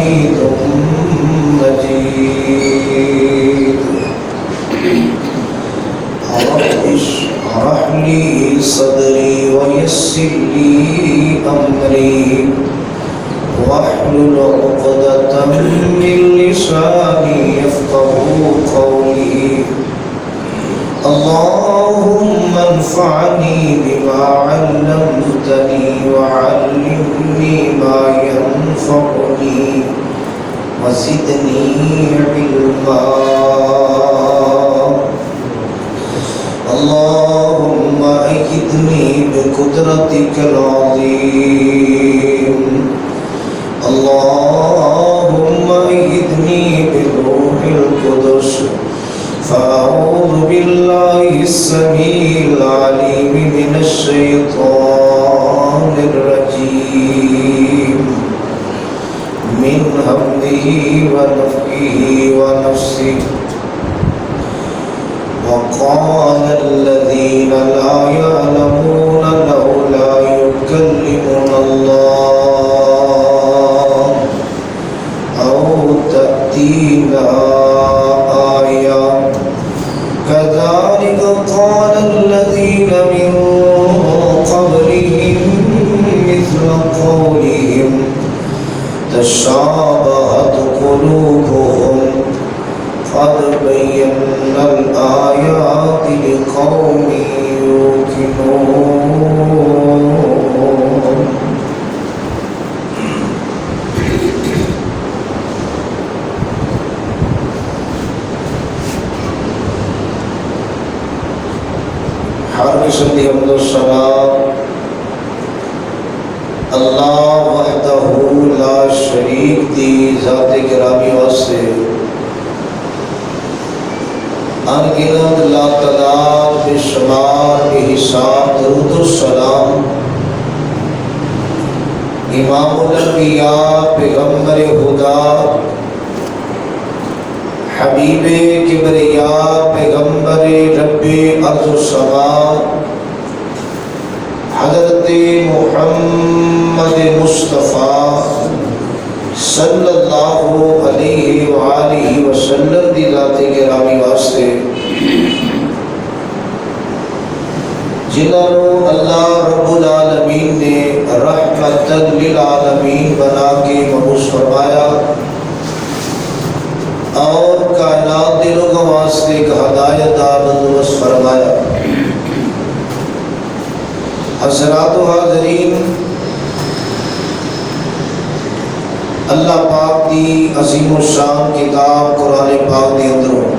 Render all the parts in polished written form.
حميد مجيد رب اشرح لي صدري ويسر لي أمري واحلل عقدة من لساني يفقهوا قولي اللهم انفعني بما علمتني وعلمني ما ينفعني وزدني علما اللهم أيدني بقدرتك العظيم اللهم أيدني بروح القدس فأعوذ بالله السميع العليم من الشيطان الرجيم من همه ونفخه ونفسه وقال الذين لا يعلمون لولا يكلمنا الله أو تأتينا آية كذلك قال الذين من قبلهم مثل قولهم تشابهت قلوبهم قد بينا الآيات لقوم يوقنون ہر قسم کی حمد و ثنا اللہ وحدہ لا شریک دی ذات گرامی واسطے انگنت لا تعداد بے شمار بے حساب درود و سلام امام الانبیاء پیغمبر خدا حبیب کبریا پیغمبر رب ارض و سما حضرت محمد مصطفیٰ صلی اللہ علیہ وآلہ وسلم دی ذات گرامی واسطے جنہوں اللہ رب العالمین نے رحمت للعالمین بنا کے مبعوث فرمایا اور کائنات دلوں کا واسطے کا ہدایت بندوبست فرمایا. حضرات و حاضرین، اللہ پاک دی عظیم الشان کتاب قرآن پاک دے اندروں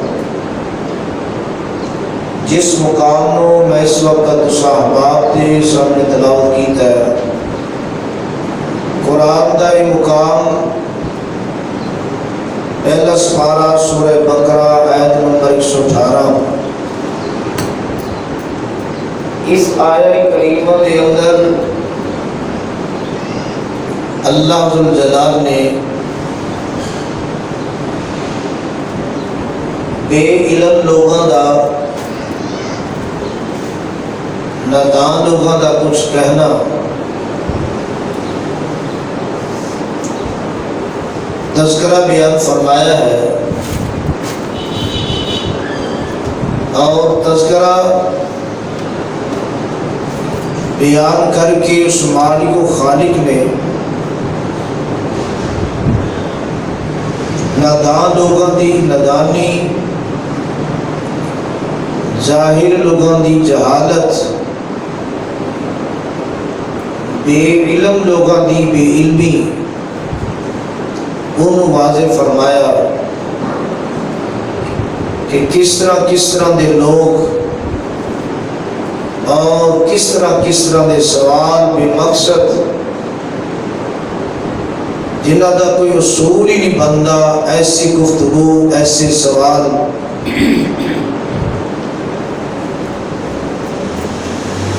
جس مقام نو میں اس وقت صحابات دے سامنے تلاوت کیتا ہے، قرآن دا یہ مقام پہلا سپارہ سورہ بقرہ آیت نمبر 118. اس آیہ کریمہ کے اندر اللہ ذوالجلال نے بے علم لوگوں دا، نادان لوگوں دا کچھ کہنا تذکرہ بیان فرمایا ہے، اور تذکرہ بیان کر کے اس مالک و خالق نے نادان لوگوں دی نادانی، ظاہر لوگوں دی جہالت، بے علم لوگوں دی بے علمی انہوں واضح فرمایا کہ کس طرح دے لوگ اور کس طرح دے سوال بے مقصد جنہ دا کوئی اصول ہی نہیں بنتا، ایسی گفتگو، ایسے سوال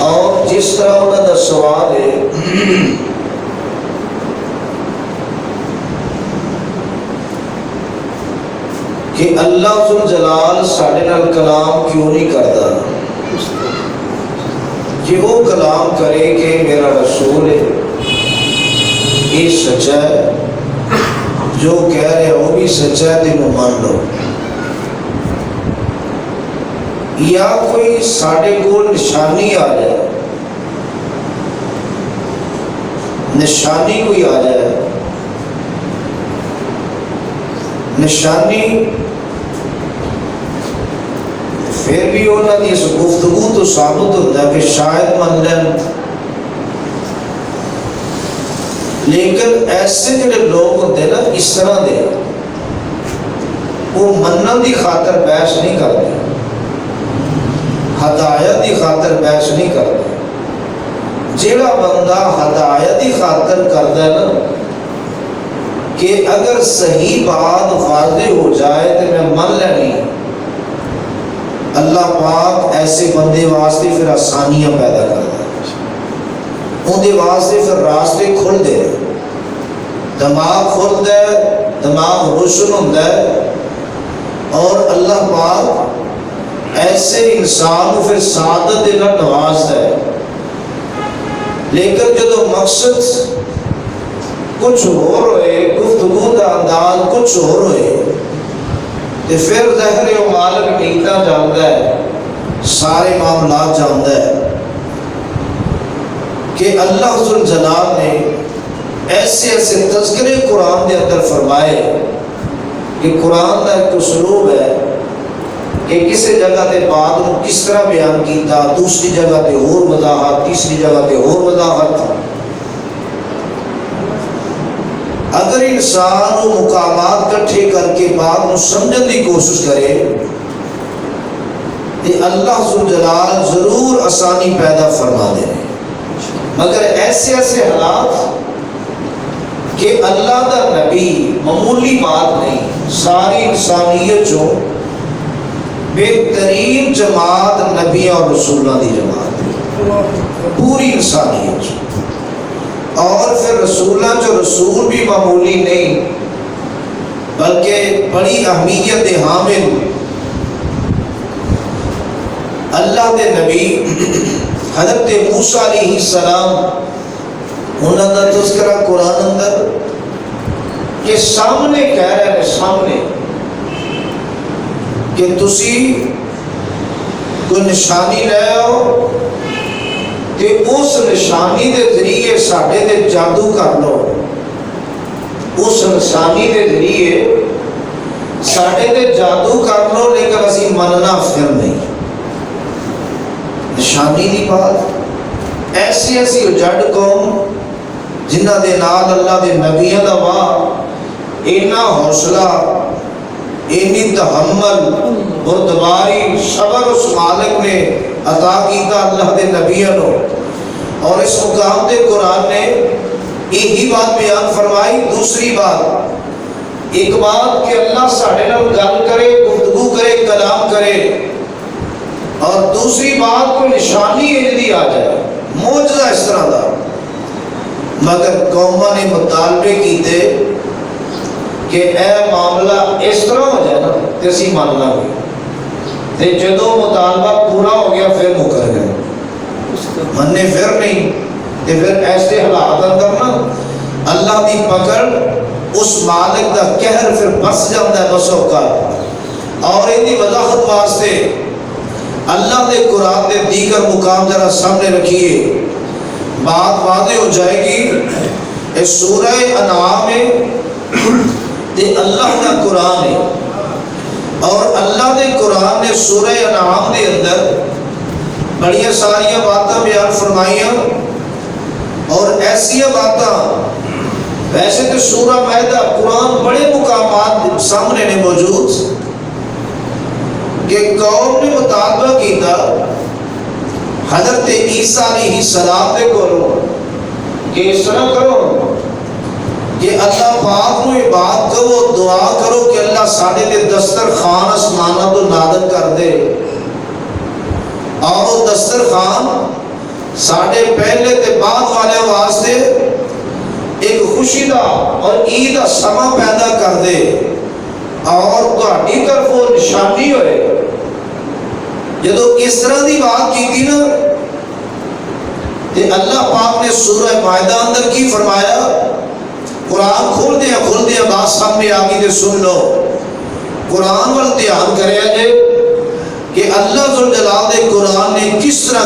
اور جس طرح انہوں دا سوال ہے کہ اللہ ذوالجلال ساڈے نال کلام کیوں نہیں کرتا، کہ وہ کلام کرے کہ میرا رسول ہے، یہ سچا ہے، جو کہہ رہے ہیں وہ بھی سچا ہے تینوں مان لو. یا کوئی ساڈے کول نشانی آ جائے, نشانی کوئی آ جائے, نشانی پھر بھی انہوں کی اس گفتگو تو ثابت ہوتا ہے کہ شاید من لین. لیکن ایسے جڑے لوگ ہوتے نا اس طرح دے, وہ منن دی خاطر بحث نہیں کرتے, ہدایت دی خاطر بحث نہیں کرتے. جیڑا بندہ ہدایت دی خاطر کرتا ہے نا کہ اگر صحیح بات واضح ہو جائے تو میں من لینی, اللہ پاک ایسے بندے واسطے پھر آسانیاں پیدا کرتا ہے, اندے واسطے پھر راستے کھلتے ہیں, دماغ کھلتا ہے, دماغ روشن ہوتا ہے, اور اللہ پاک ایسے انسان کو پھر سعادت دے نال نوازتا ہے. لیکن جدو مقصد کچھ اور ہوئے, گفتگو کا انداز کچھ اور ہوئے, تو پھر ظاہر ہے وہ مالک نیتا جانتا ہے, سارے معاملات جانتا ہے کہ اللہ ذوالجلال نے ایسے ایسے تذکرے قرآن کے اندر فرمائے کہ قرآن کا ایک اسلوب ہے کہ کسی جگہ تے بات کو کس طرح بیان کیتا, دوسری جگہ تے اور وضاحت, تیسری جگہ تے اور وضاحت. اگر انسان وہ مقامات کٹھے کر کے بات کو سمجھنے کی کوشش کرے تو اللہ ذوالجلال ضرور آسانی پیدا فرما دے. مگر ایسے ایسے حالات کہ اللہ دا نبی معمولی بات نہیں, ساری انسانیت جو بہترین جماعت نبیوں اور رسولوں کی جماعت, پوری انسانیت جو, اور پھر رسولوں جو رسول بھی معمولی نہیں بلکہ بڑی اہمیت حامل اللہ دے نبی حضرت موسیٰ علیہ السلام, انہوں کا تذکرہ قرآن اندر کہ سامنے کہہ رہے ہیں, سامنے کہ تسی کوئی نشانی لے آؤ کہ اس نشانی دے ذریعے ساڈے تے جادو کر لو, اس نشانی دے ذریعے ساڈے تے جادو کر لو, لیکن اسی مننا پھر نہیں. نشانی دی بات ایسی ایسی اجڑ قوم جنہ دے نال اللہ دے نبیوں دا واہ, اینا حوصلہ, اینی تحمل, بردباری, صبر اس مالک نے عطا کیتا اللہ دے نبیوں کو. اور اس مقام تے قرآن نے یہی بات بیان فرمائی. دوسری بات, ایک بات کہ اللہ ساڈے نال گل کرے, گفتگو کرے, کلام کرے, اور دوسری بات کوئی نشانی انجدی آ جائے, معجزہ اس طرح دا. مگر قوموں نے مطالبے کیتے کہ اے معاملہ اس طرح ہو جائے نا تو اسی ماننا گے, تے جدو مطالبہ پورا ہو گیا پھر مکر گئے, مننے پھر نہیں. تے پھر ایسے حالات اندر نا اللہ دی پکڑ, اس مالک دا قہر پھر بس جاتا ہے بسوں کا. اور ان دی وضاحت واسطے اللہ دے قرآن دے دیگر مقام ذرا سامنے رکھیے, بات واضح ہو جائے گی. اس سورہ انعام میں تے اللہ کا قرآن ہے, اور اللہ دے قرآن نے سورہ انعام دے اندر بڑی ساری باتاں بیان فرمائیاں, اور ایسی باتاں, ویسے تو سورہ مائدہ قرآن بڑے مقامات سامنے نے موجود کہ قوم نے مطالبہ کیتا حضرت عیسیٰ علیہ السلام دے کولوں کہ اس طرح کرو کہ اللہ پاک کو یہ بات کرو, دعا کرو کہ اللہ ساڑھے دے دسترخوان آسمانہ تو نادل کر دے, اور وہ دسترخوان ساڑھے پہلے تے بعد والے واسطے ایک خوشی دا اور عید دا سما پیدا کر دے, اور تہاڈی طرف وہ نشانی ہوئے. جدو اس طرح دی بات کی تھی نا تے اللہ پاک نے سورہ مائدہ اندر کی فرمایا, قرآن کھول دیا بات سامنے آگی دے سن لو. قرآن وال دھیان کرے جے کہ اللہ ذوالجلال دے قرآن نے کس طرح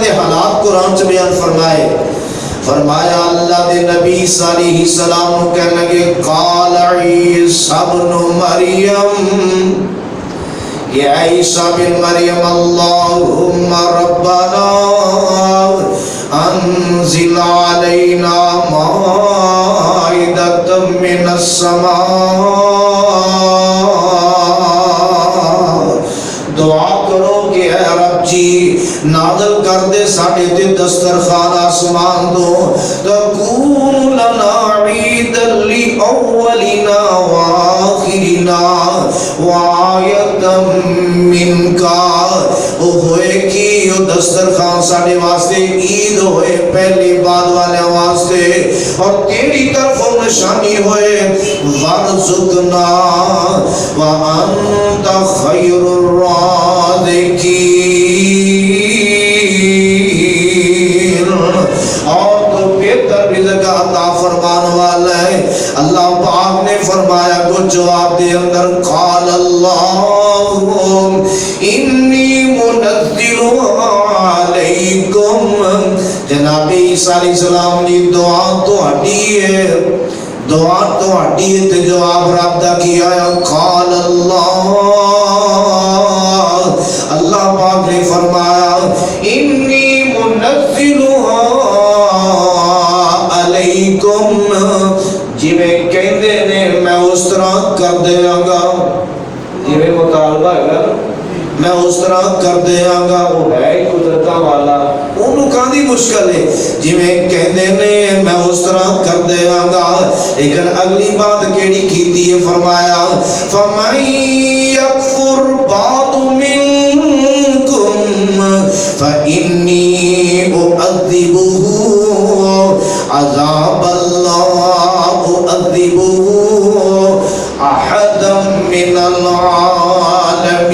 دے حالات قرآن سے بیان فرمائے. فرمایا اللہ دے نبی صلی اللہ علیہ وسلم کہنے لگے قال عیسیٰ ابن مریم، یا عیسیٰ بن مریم اللہم ربنا انزل علینا مائدۃ من السماء. دعا کرو کہ اے رب جی نازل کر دے ساڑھے تے دسترخوان آسمان دو. تکون لنا عیدا لأولنا وآخرنا وآیتا منکا. وہ ہوئے کی وہ دسترخوان ساڑھے واسطے عید ہوئے پہلی بعد والے واسطے اور تیری طرف نشانی ہوئے. وارزقنا وانت خیر الرازقین. اور تو بہتر رزق عطا فرمان والا ہے. اللہ پاک نے فرمایا کو جواب دے اندر قال اللہ انی منزل علیکم. جناب عیسیٰ علیہ السلام نے دعا تو ہٹی ہے، دعا تو ہٹی ہے تو جواب رب دا کیا ہے قال اللہ. اللہ پاک نے فرمایا انی منزل علیکم. جی میں کہندے نے میں اس طرح کر دیاں گا. جی میں مطالبہ ہے میں اس طرح کر دیاں گا. وہ ہے قدرتاں والا، انہوں کاندی مشکل ہے. جی میں کہندے نے میں اس طرح کر دیاں گا. لیکن اگلی بات کیڑی کیتی ہے فرمایا فَمَن يَكْفُرْ بَعْضُ مِنْكُمْ فَإِنِّي أُعَذِّبُهُ عَذَابًا لَا أُعَذِّبُهُ أَحَدًا مِنَ الْعَالَمِينَ.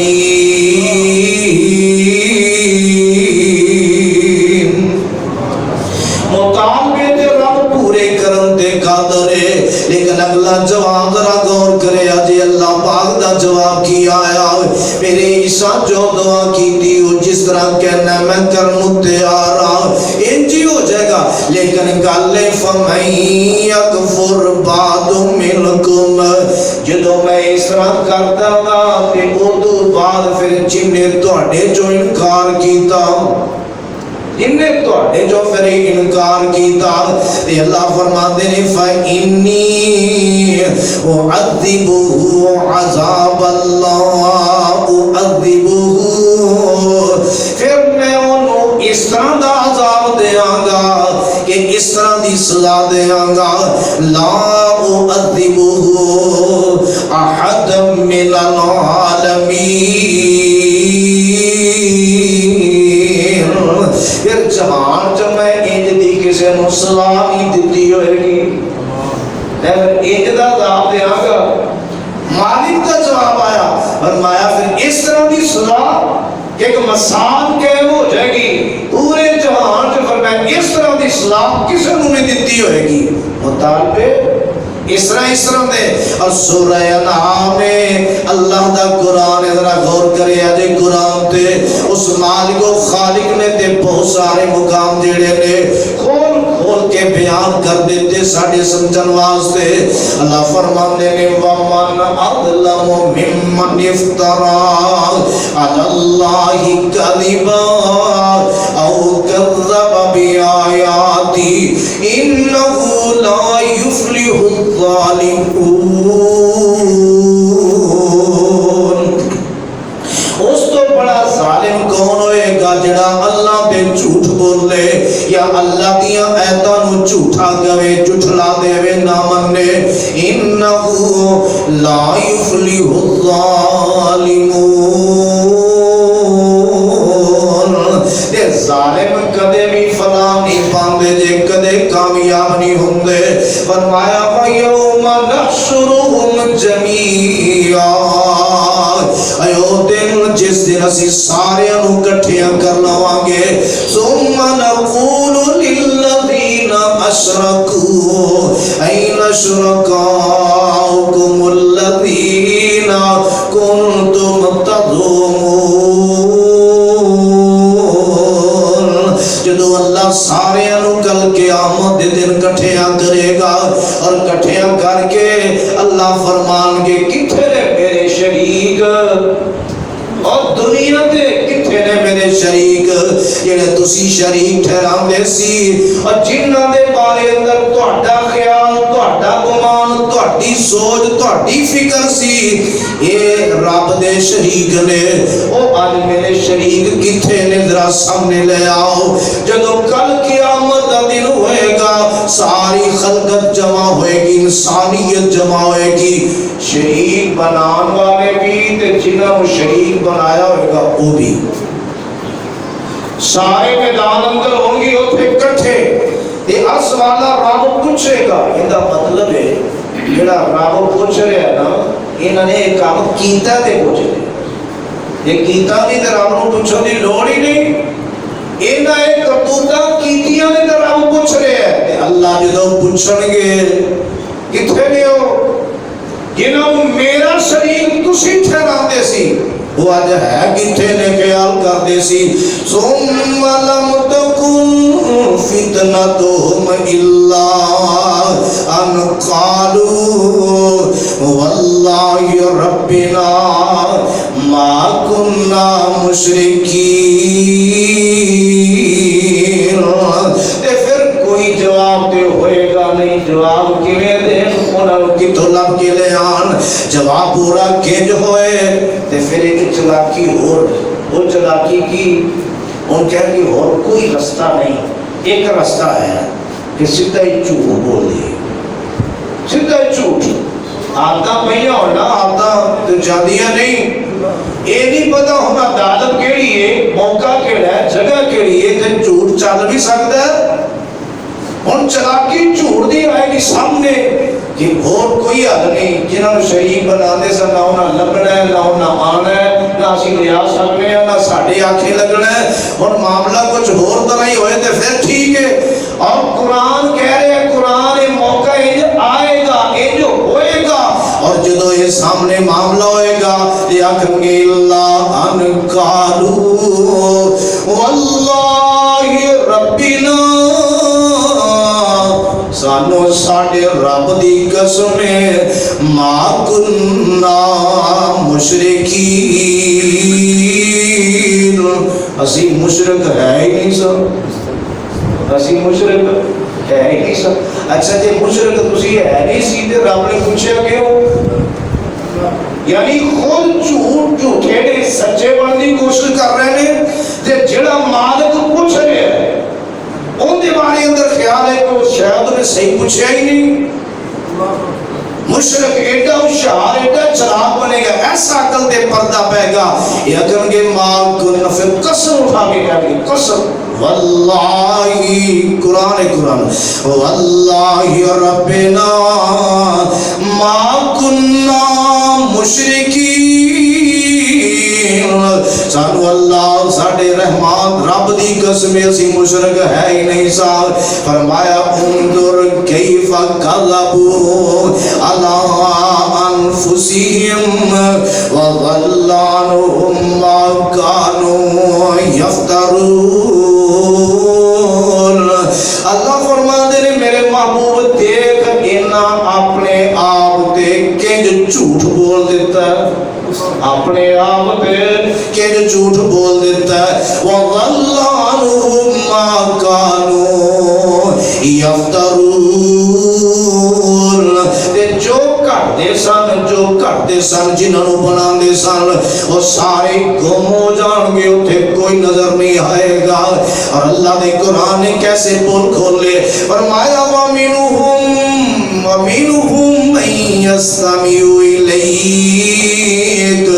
مطالبے تے رب پورے کرن دے قادر ہے. لیکن اگلا جواب ذرا غور کرے جی اللہ پاک دا جواب کیا آیا. میرے عیسیٰ جو دعا کی تھی وہ جس طرح کہنا میں کرنوں تیار ہوں انجی ہو جائے گا. لیکن گالے فَمَن يَكْفُرْ بَعْضُ مِنْكُمْ جدو میں اس طرح کرتا گا تے اردو بعد پھر جنہیں توڑے جو انکار کیتا انہیں توڑے جو پھر انکار کیتا تے اللہ فرماتے ہیں فَإِنِّي أُعَذِّبُهُ عَذَابًا لَا أُعَذِّبُهُ. پھر میں انہوں اس طرح دا عذاب دیاں گا کہ اس طرح دی سزا دیاں گا لا أُعَذِّبُهُ أَحَدًا مِنَ الْعَالَمِينَ. پھر جہان جو میں انج دی کسے نو سزا نہیں دیتی ہوئے گی. انج دا عذاب دیاں گا. مالک کا جواب آیا فرمایا پھر اس طرح دی سزا کہ ایک مسان قائم ہو جائے گی پورے جہان جو فرمایا اس طرح دی سزا کسے نو نہیں دیتی ہوئے گی. مطالبے اس طرح دے. اور سورہ انعام میں اللہ دا قرآن ذرا غور کرے آجے قرآن تے اس مالک و خالق نے تے بہت سارے مقام جڑے نے کھول کے بیان کر دیتے ساڑھے سمجھن واسطے. اللہ فرمانے نے وَمَنْ أَظْلَمُ مِمَّنِ افْتَرَى عَلَى اللَّهِ كَذِبًا أَوْ كَذَّبَ بِآيَاتِهِ إِنَّهُ لَا يُفْلِحُ الظَّالِمُونَ. اس تو بڑا ظالم کون ہوئے گا جڑا اللہ پہ جھوٹ بولے یا اللہ دیاں ایتاں نو جھوٹا گوے جھٹلا دے وے نہ مننے. انہو لا یفلح الظالمون. تے ظالم کدے بھی فلاح نہیں پاندے جے کدے کامیاب نہیں ہوندے. فرمایا وَيَوْمَ نَحْشُرُهُمْ جَمِيعًا. ایو دن جس دن اسی سارے انہوں کٹھیاں کر لواں گے. ثُمَّ نَقُولُ لِلَّذِينَ أَشْرَكُوا أين شركاؤكم الذين كنتم تزعمون. جدو اللہ سارے انو کل قیامت دے دن کٹھیاں کرے گا اور کٹھیاں کر کے اللہ فرمان کے کتھے نے میرے شریک اور دنیا دے کتھے نے میرے شریک جڑے تسی شریک ٹھہراندے سی اور جنہاں دے بارے اندر تہاڈا خیال تہاڈا گمان تہاڈی سوچ تہاڈی فکر سی اے رب دے شریک نے او اج میرے شریک کتھے نے ذرا سامنے لے آؤ. جدوں کل قیامت دا دن ہوئے گا ساری خلقت جمع ہوئے گی انسانیت جمع ہوئے گی شریک بنان والے بھی تے جنہاں کو شریک بنایا ہوئے گا وہ بھی سارے میدان اندر ہوں گی اتنے کٹھے تے اس والا رب پوچھے گا. یہ مطلب ہے جڑا رب پوچھ رہا ہے نا انہوں نے ایک کام کیتا تے پوچھ رہے یہ کیتا نہیں تے رب نوں پوچھن دی لوڑ ہی نہیں. انہاں ایک کرتوتاں کیتیاں نے تے رب پوچھ رہے ہیں تے اللہ جدوں پوچھن گے کتھے نے ہو جنہوں میرا شریک تسی ٹھہراندے سی وہ آج ہے کتھے نے خیال کردے سی. ثم لم تکن فتنتهم الا ان قالوا والله ربنا ما كنا مشرکین. پھر کوئی جواب دے ہوئے گا نہیں. جواب کیویں دے انہاں کتھوں لب کے لے آن جواب پورا کنج ہوئے تے پھر ایک چلاکی اور وہ چلاکی کی ان کہہ کہ اور کوئی رستہ نہیں ایک رستہ ہے کہ سیدھا ہی جھوٹ بول دے سیدھا ہی جھوٹ آدھا پہیا ہونا آدھا تو جادیاں نہیں یہ نہیں پتا ہونا عدالت کیڑی ہے موقع کیڑا ہے جگہ کیڑی ہے تے جھوٹ چل بھی سکتا ہے. ان چلاکی جھوٹ دی آئے گی سامنے کہ اور کوئی حل نہیں جنہوں نے شریک بنا دے سا نہ انہاں لگنا ہے نہ انہاں آنا ہے نہ اسی لیا سکنے ہیں نہ ساڑھے آنکھیں لگنا ہے اور معاملہ کچھ اور طرح ہی ہوئے تھے پھر ٹھیک ہے. اور قرآن کہہ رہے ہیں قرآن موقع آئے گا جو ہوئے گا اور جدو یہ سامنے معاملہ ہوئے گا یہ آکھیں گے اللہ ان قالو واللہ ربنا سانو ساڑے رب دی قسم ما کننا مشرکین. اسی مشرک ہے ہی نہیں سب اسی مشرک ہے ہی نہیں سب. اچھا جی مشرک تسی ہے نہیں سی تے رب نے پوچھا کیوں یعنی خود جھوٹے نے سچے بننے کی کوشش کر رہے ہیں تے جڑا مالک پوچھ رہے ہیں ان دے بارے اندر خیال ہے کہ شاید انہیں صحیح پوچھا ہی نہیں. مشرک ایڈا ہوشیار ایڈا چلاک بنے گا ایسا عقل دے پردہ پے گا یہ کہیں گے ماں کو نفع قسم اٹھا کے کہیں گے قسم واللہ قرآن واللہ ربنا ما کننا مشرکین. سانو اللہ ساڑے رحمان رب دی قسم اسی مشرک ہے ہی نہیں سا. فرمایا انظر کیف کذبوا علی انفسہم وضل عنہم ما کانوا یفترون. اللہ فرماتے ہیں میرے محبوب دیکھ انہاں اپنے آپ تے کنج جھوٹ بول دیتا ہے اپنے آپ تے کنج جھوٹ بول دیتا ہے وَضَلَّ عَنْهُمْ مَا كَانُوا يَفْتَرُونَ. جو کرتے سن جنہوں بنا دے سن وہ سارے گم ہو جان گے اتھے کوئی نظر نہیں آئے گا. اور اللہ نے قرآن نے کیسے پول کھولے فرمایا وَمِنُهُمْ مَن يَسْتَمِعُ إِلَيْكَ.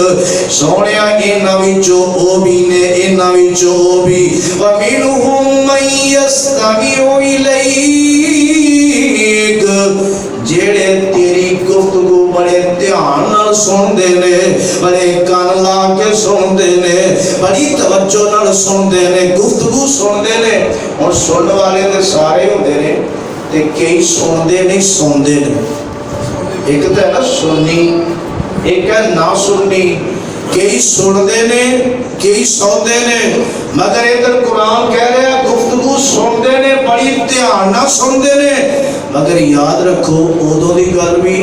سونیا انہاں وچوں او بھی نے انہاں وچوں او بھی وَمِنُهُمْ مَن يَسْتَمِعُ إِلَيْكَ جیڑے تیری گفتگو بڑے دھیان نال سن دے نے بڑے کان لا کے سن دے نے بڑی توجہ نال سن دے نے گفتگو سن دے نے اور سن والے تے سارے ہوندے نے تے کئی سندے نہیں سوندے نے. ایک تو ہے نا سننی، ایک ہے نہ سننی. کئی سنتے نے کئی سوندے نے. مگر ادھر قرآن کہہ رہا ہے گفتگو سنتے نے بڑی دھیان نہ سنتے نے. مگر یاد رکھو ادو دی گل بھی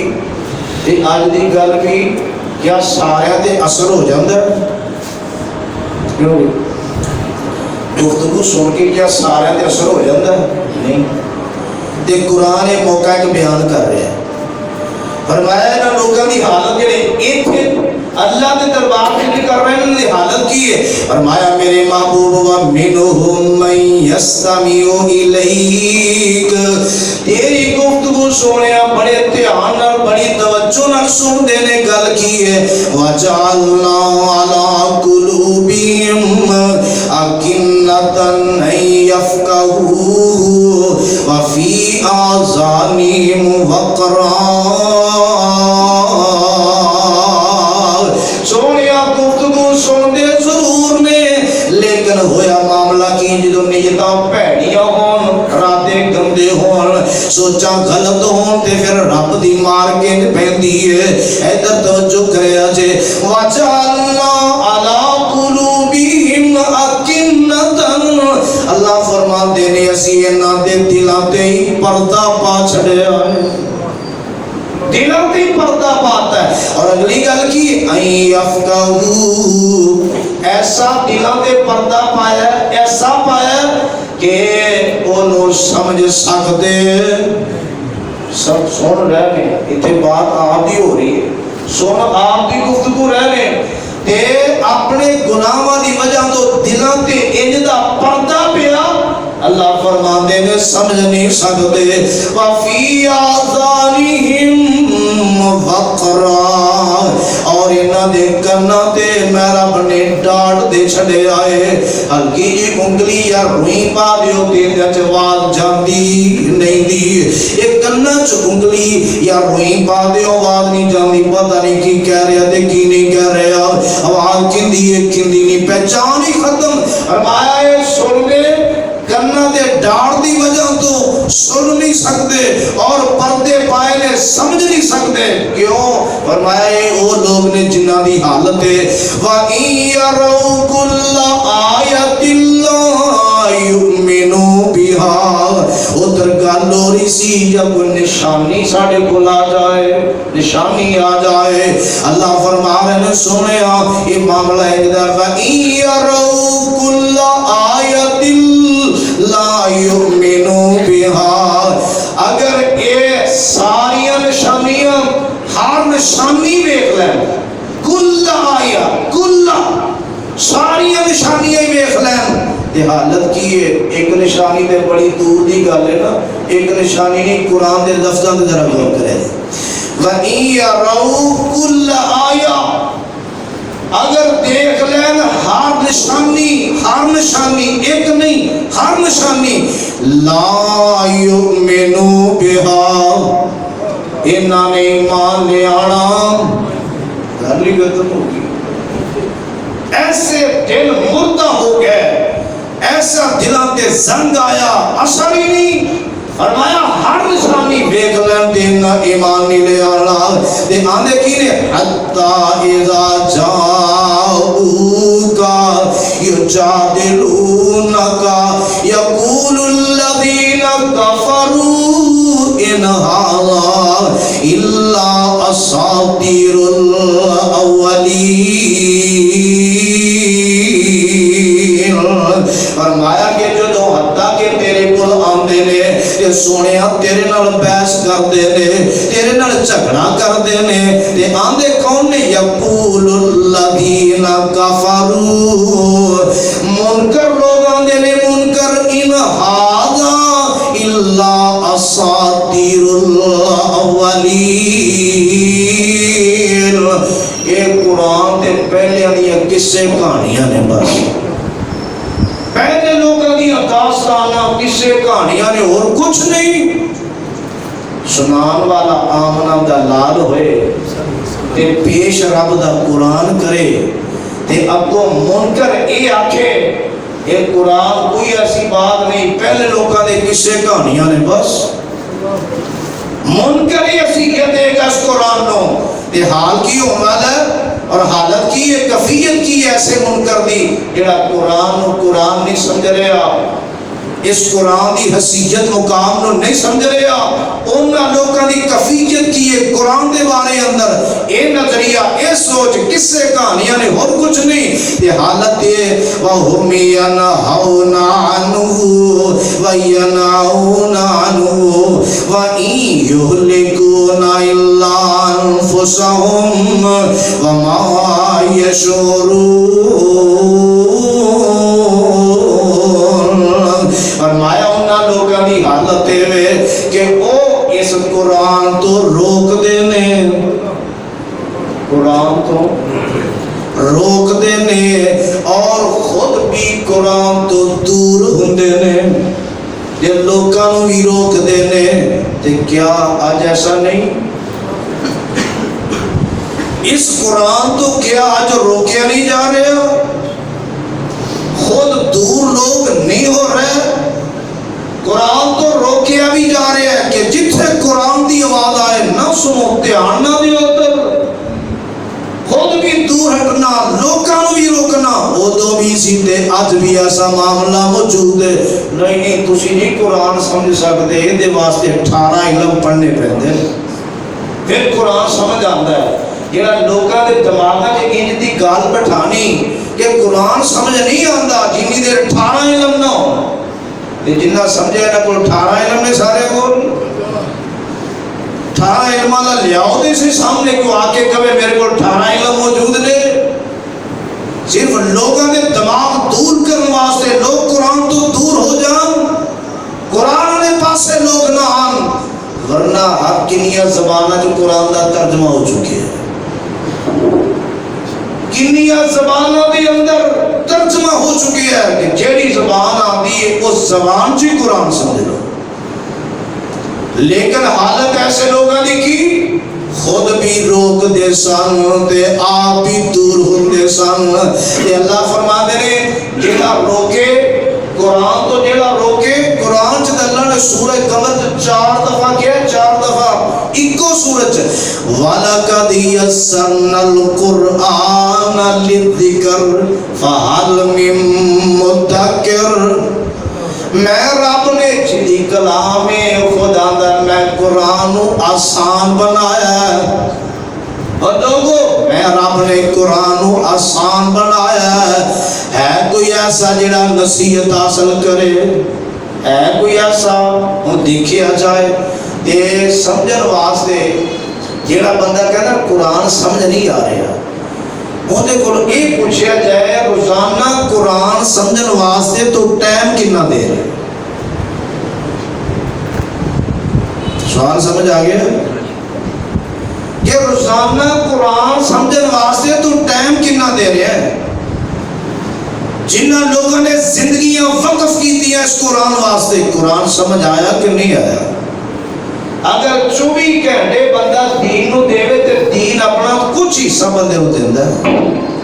تے اج دی گل بھی کیا سارے تے اثر ہو جاتا ہے؟ گفتگو سن کے کیا سارے تے اثر ہو جاتا ہے؟ نہیں. تے قرآن ایک موقع ایک بیان کر رہا ہے. فرمایا انہاں لوگوں کی حالت جڑے ایتھے اللہ کے دربار میں کر رہے ہیں، انہوں نے حالت کی ہے. فرمایا میرے محبوب وَمِنْهُمْ مَنْ يَسْتَمِعُ إِلَيْكَ، تیری گفتگو سنیا بڑے دھیان نال بڑی توجہ نال سنتے نے گل کی ہے. وَجَعَلْنَا عَلَىٰ قُلُوبِهِمْ أَكِنَّةً أَن يَفْقَهُوهُ وَفِي آذَانِهِمْ وَقْرًا. سونیا گفتگو سنتے ضرور نے، لیکن ہویا معاملہ کی جدو نیتاں بھڑیاں ہون، ارادے گندے ہون، سوچاں غلط ہون تے پھر رب دی مار کے پیندی ہے. ادھر توجہ کرے اجے. وَجَعَلْنَا عَلَىٰ قُلُوبِهِمْ أَكِنَّةً، اللہ فرماندے نے اسی انہاں دے دلاں تے ہی پردہ پا چھڑیا ہے. دلوں تے پردہ پاتا ہے. اور اگلی گل کی ایسا دلوں تے پردہ پایا، ایسا پایا کہ انہوں سمجھ سکتے. سب سن رہے ہیں، اتنے بات آپ دی ہو رہی ہے، سن آپ دی گفتگو رہ رہے ہیں تے اپنے گناہاں دی وجہ تو دلوں تے انج دا پردہ پیا. اللہ فرماندے نے سمجھ نہیں سکتے. وَفِي آذَانِهِمْ وَقْرًا، اور انہاں دے کنا تے میں رب نے ڈاڑ دے چھڑے آئے. ہلکی جی انگلی یا روئی پا دیو تے جواب جاندی نہیں دی. ایک کنا چ انگلی یا روئی پا دیو آواز نہیں جاندی، پتہ نہیں کی کہہ رہا تے کی نہیں کہہ رہا. آواز کندی ہے کندی نہیں، پہچان ہی ختم. فرمایا ہے سن لے کرنا دے ڈاڑ دی وجہ تو سن نہیں سکتے اور پردے پائے نے سمجھ نہیں سکتے. کیوں؟ فرمایا وہ لوگ نے جنہ دی حالت ہے وَإِن يَرَوْا كُلَّ آيَةٍ لَا يُؤْمِنُوا بِهَا. ادھر گل ہو رہی سی جب نشانی ساڑھے کو آ جائے، نشانی آ جائے. اللہ فرما رہے نے سنیا یہ معاملہ ہے وَإِن يَرَوْا كُلَّ آيَةٍ لا یؤمنوا بها. اگر یہ ساری نشانیاں ہر نشانی دیکھ لیں، کل آیا کل ساری نشانیاں دیکھ لیں تے حالت کی ہے. ایک نشانی تے بڑی دور دی گل ہے نا، ایک نشانی نہیں. قرآن دے لفظاں تے ذرا غور کرے. وَإِن يَرَوْا كُلَّ آیَةٍ، اگر دیکھ لیں ہر نشانی ایک نہیں ہر نشانی لا یؤمنوا بها، انہاں نے ایمان لے آنا. گل ہی ختم ہو گئی. ایسے دل مردہ ہو گئے، ایسا دلاں تے زنگ آیا، اثر ہی نہیں. فرمایا ہر نشانی دیکھ لیں دینا ایمان نہیں لے آنا. تے آندے کی نے حتی اذا جاؤوک یجادلونک یقول الذین کفروا ان ھذا الا اساطیر الاولین. فرمایا کہ جو حتیٰ کہ تیرے کول آندے نے تے سونیا تیرے نال بحث کردے نے، تیرے نال جھگڑا کردے نے تے آندے کون نے یقول الذین کفروا. منکر لوگ آندے نے منکر ان ھذا الا اساطیر الاولین. یہ قرآن تے پہلے والی قصے کہانیاں نے، بس پہلے لوگوں کی داستاناں قصے کہانیاں نے، اور کچھ نہیں. سنان والا آمنہ دا لال ہوئے تے پیش رب دا قرآن کرے تے اگوں منکر اے آکھے یہ قرآن کوئی ایسی بات نہیں، پہلے لوگوں نے قصے کہانیاں نے. بس منکر ہی حیثیت دے گا اس قرآن نو تے حال کی ہونے والا ہے اور حالت کی ہے کفیت کی ہے ایسے منکر دی جڑا قرآن نو قرآن نہیں سمجھ رہا اس قرآن دی حیثیت مقام نو نہیں سمجھ رہا انہاں لوکاں دی کفیت کی ہے قرآن دے بارے اندر اے نظریہ اے سوچ قصے کہانیاں نے اور کچھ نہیں یہ حالت ہے وَهُمْ يَنْهَوْنَ عَنْهُ وَيَنْهَوْنَ عَنْهُ وَإِنْ يُهْلِكُونَ إِلَّا أَنفُسَهُمْ وَمَا يَشْعُرُونَ فرمایا انہاں لوگاں دی حالت ہے کہ او اس قرآن تو روک دینے قرآن تو روک دینے اور خود بھی قرآن تو دور ہوندے نے جے لوکاں نوں بھی روک دینے تے کیا آج ایسا نہیں اس قرآن تو کیا آج روکیا نہیں جا رہا خود دور لوگ نہیں ہو رہے قرآن تو روکیا بھی جا رہا ہے کہ جتھے قرآن دی آواز آئے نہ سنو دھیان نہ دیو ادھر خود بھی دور ہٹنا لوکاں نوں بھی روکنا وہ تو بھی سیدھے اج بھی ایسا معاملہ موجود ہے نہیں تسی نہیں قرآن سمجھ سکتے دے واسطے 18 علم پڑھنے پیندے پھر قرآن سمجھ آندا ہے جڑا لوکاں دے دماغاں وچ انج دی گل بٹھانی کہ قرآن سمجھ نہیں آندا جنی دیر 18 علم نہ ہو جنہ سمجھے نہ کوئی 18 علم نے سارے کو 18 علم دا لیاؤ دے سے سامنے کیوں آ کے کہے میرے کو 18 علم موجود نے صرف لوگوں نے دماغ دور کرنے واسطے لوگ قرآن تو دور ہو جان قرآن نے پاسے لوگ نہ آن ورنہ ہر کنیا زبانہ جو قرآن دا ترجمہ ہو چکے ہیں کنیا زبانوں کے اندر ترجمہ ہو چکی ہے کہ جیڑی زبان آتی ہے اس زبان سے قرآن سمجھ لو لیکن حالت ایسے لوگوں نے کی خود بھی روک دے سن تے آپ بھی دور ہوندے سن تے اللہ فرما دے نے جیڑا روکے قرآن تو جیڑا روکے قرآن چ اللہ نے سورہ قمر 4 دفعہ کیا 4 دفعہ ایکو سورج وَلَقَدْ يَسَّرْنَا الْقُرْآنَ لِلذِّكْرِ فَهَلْ مِن مُدَّكِرٍ میں رب نے جدی کلام خدا دا میں قرآن آسان بنایا ہے اور لوگوں میں رب نے قرآن آسان بنایا ہے کوئی ایسا جڑا نصیحت حاصل کرے ہے کوئی ایسا وہ دیکھیا جائے تے سمجھن واسطے جڑا بندہ کہنا قرآن سمجھ نہیں آ رہا اندے کول یہ پوچھا جائے روزانہ قرآن سمجھن واسطے تو ٹائم کتنا دے رہے سوال سمجھ آ گیا کہ روزانہ قرآن سمجھن واسطے تو ٹائم کتنا دے رہے ہیں جنہ لوگوں نے زندگیاں وقف کی دیا اس قرآن واسطے قرآن سمجھ آیا کہ نہیں آیا اگر 24 گھنٹے بندہ دین نو دے تے دین اپنا کچھ حصہ بندے نو دیندا ہے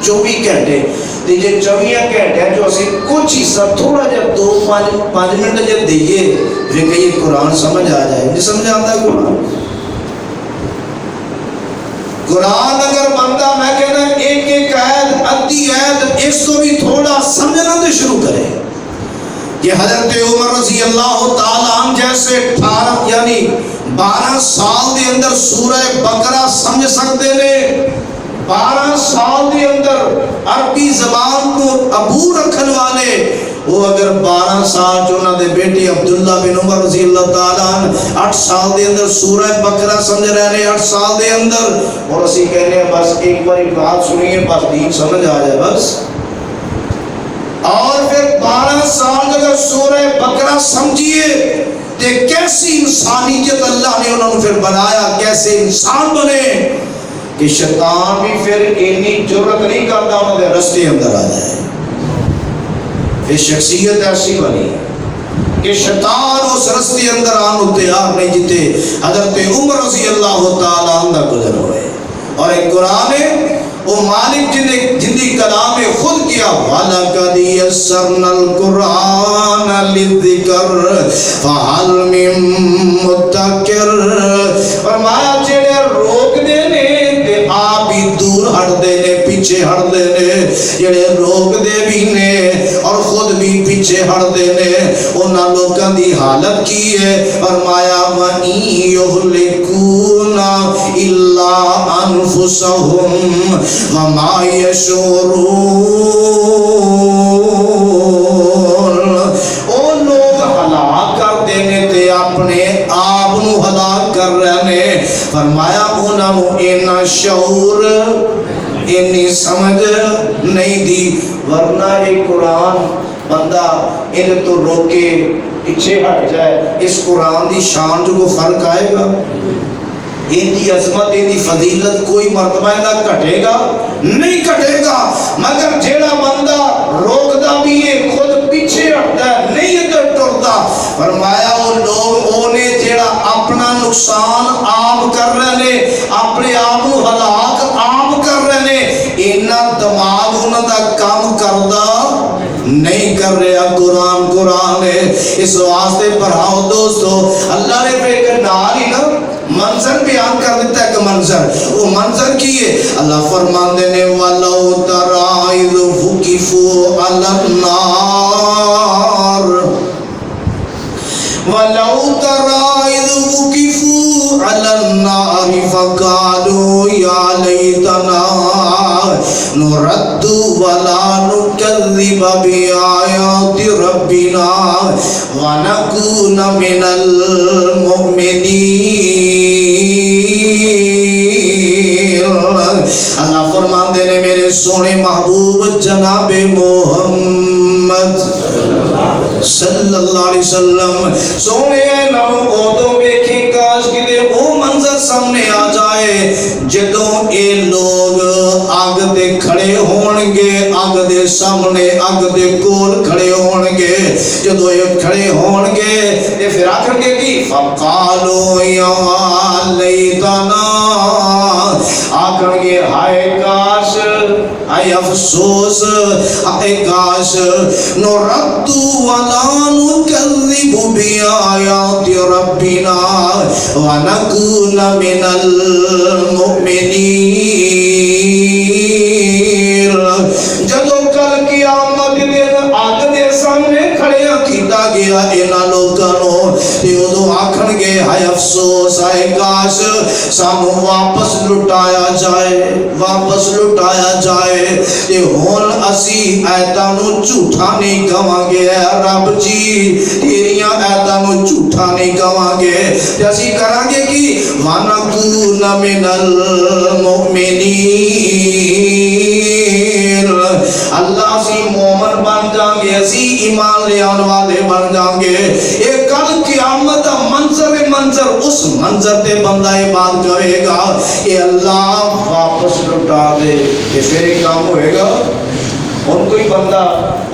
24 گھنٹے تے جے 24 گھنٹے جو اسی کچھ حصہ تھوڑا جہا 2-5 منٹ جے دئیے پھر کہ یہ قرآن سمجھ آ جائے نہیں سمجھ آتا ہے قرآن اگر بندہ میں کہنا ایک عید ادھی عید اس کو بھی تھوڑا سمجھنا تو شروع کرے کہ حضرت عمر رضی اللہ تعالیٰ عنہ جیسے 18 یعنی 12 سال دے اندر سورہ بقرہ سمجھ سکتے نے 12 سال دے اندر عربی زبان کو عبور رکھن والے وہ اگر 12 سال جو انہوں نے بیٹی عبداللہ بن عمر رضی اللہ تعالیٰ عنہ 8 سال دے اندر سورہ بقرہ سمجھ رہے ہیں 8 سال دے اندر اور اسی کہنے ہیں بس ایک بار بات سنیے بس دین سمجھ آ جائے بس اور پھر 12 سال اگر سورہ بقرہ سمجھیے کہ کیسی انسانیت اللہ نے انہوں نے پھر بنایا کیسے انسان بنے کہ شیطان بھی پھر اتنی جرت نہیں کرتا انہوں نے رستے اندر آ جائے پھر شخصیت ایسی بنی کہ شیطان اس رستے اندر آن تیار نہیں جیتے حضرت عمر رضی اللہ تعالیٰ عنہ گزر ہوئے اور ایک قرآن وہ مالک جن دی کلام خود کیا وَلَقَدْ يَسَّرْنَا الْقُرْآنَ لِلذِّكْرِ فَهَلْ مِن مُدَّكِرٍ۔ فرمایا جڑے روک دے نے تے آپ ہی دور ہٹ دے نے، پیچھے ہٹ دے نے، جڑے روک دے بھی نے اور خود بھی پیچھے ہٹ دے نے، انہاں لوکاں دی حالت کی ہے؟ فرمایا وَإِن يُهْلِكُونَ إِلَّا أَنفُسَهُمْ وَمَا يَشْعُرُونَ۔ او لوگ ہلاک کر دینے تے اپنے آپ نو ہلاک کر رہے ہیں۔ فرمایا انہاں نو اینا شعور اینی سمجھ نہیں دی، ورنہ ایک قرآن بندہ ان تو روکے پیچھے ہٹ جائے، اس قرآن دی شان جو کو فرق آئے گا؟ ان کی عظمت ان کی فضیلت کوئی مرتبہ نہ کٹے گا، نہیں کٹے گا۔ مگر جیڑا بندہ روکدا بھی ہے خود پیچھے ہٹتا ہے، نہیں ادھر ٹرتا، فرمایا وہ لوگ اونے جیڑا اپنا نقصان آپ کر رہے ہیں، اپنے آپ کو ہلاک آپ کر رہے ہیں، اینا دماغ انہاں دا کام کردا نہیں کر رہا۔ قرآن ہے، اس واسطے پڑھاؤ دوستو۔ اللہ نے پھر نال ہی نا منظر بیان کر دیتا ہے کہ منظر، وہ منظر کی ہے؟ اللہ فرمان دینے وَلَوْ تَرَى إِذْ وُقِفُوا عَلَى النَّارِ وَلَوْ تَرَى إِذْ وُقِفُوا عَلَى النَّارِ فَقَالُوا يَا لَيْتَنَا نُرَدُّ وَلَا نُكَذِّبَ بِآيَاتِ رَبِّنَا وَنَكُونَ مِنَ الْمُؤْمِنِينَ۔ اللہ فرمان دینے میرے سونے محبوب جناب محمد صلی اللہ علیہ وسلم سونے نام اودوں بیکھی کاش کی دے وہ منظر سامنے آ جائے جدوں اے لوگ آگ دے کھڑے ہونگے، آگ دے سامنے آگ دے کول کھڑے ہونگے، جدوں اے کھڑے ہونگے تے پھر آخر کے کی فَقَالُوا يَا لَيْتَنَا، آخر کے ہائے کاش، ہائے افسوس، ہائے کاش نُرَدُّ وَلَا نُكَذِّبُ بِآيَاتِ رَبِّنَا وَنَكُونَ مِنَ الْمُؤْمِنِينَ۔ جدو کل قیامت دن آگ دے سامنے کھڑے کیتا گیا انہاں لوکاں تے اودوں آکھن گے ہائے افسوس، ہائے کاش سانو واپس لٹایا جائے، واپس لٹایا جائے تے ہن اسی ایتاں نو جھوٹا نہیں کہاں گے، رب جی تیریاں ایتاں نو جھوٹا نہیں کہاں گے تے اسی کراں گے کی وَنَكُونَ مِنَ الْمُؤْمِنِينَ۔ اللہ اسی مومن بن جائیں گے، اسی ایمان لے آنے والے بن جائیں گے۔ ایک کل قیامت منظر اس منظر تے بندہ بات کرے گا کہ اللہ واپس لٹا دے، یہ پھر ایک کام ہوئے گا۔ ان کوئی بندہ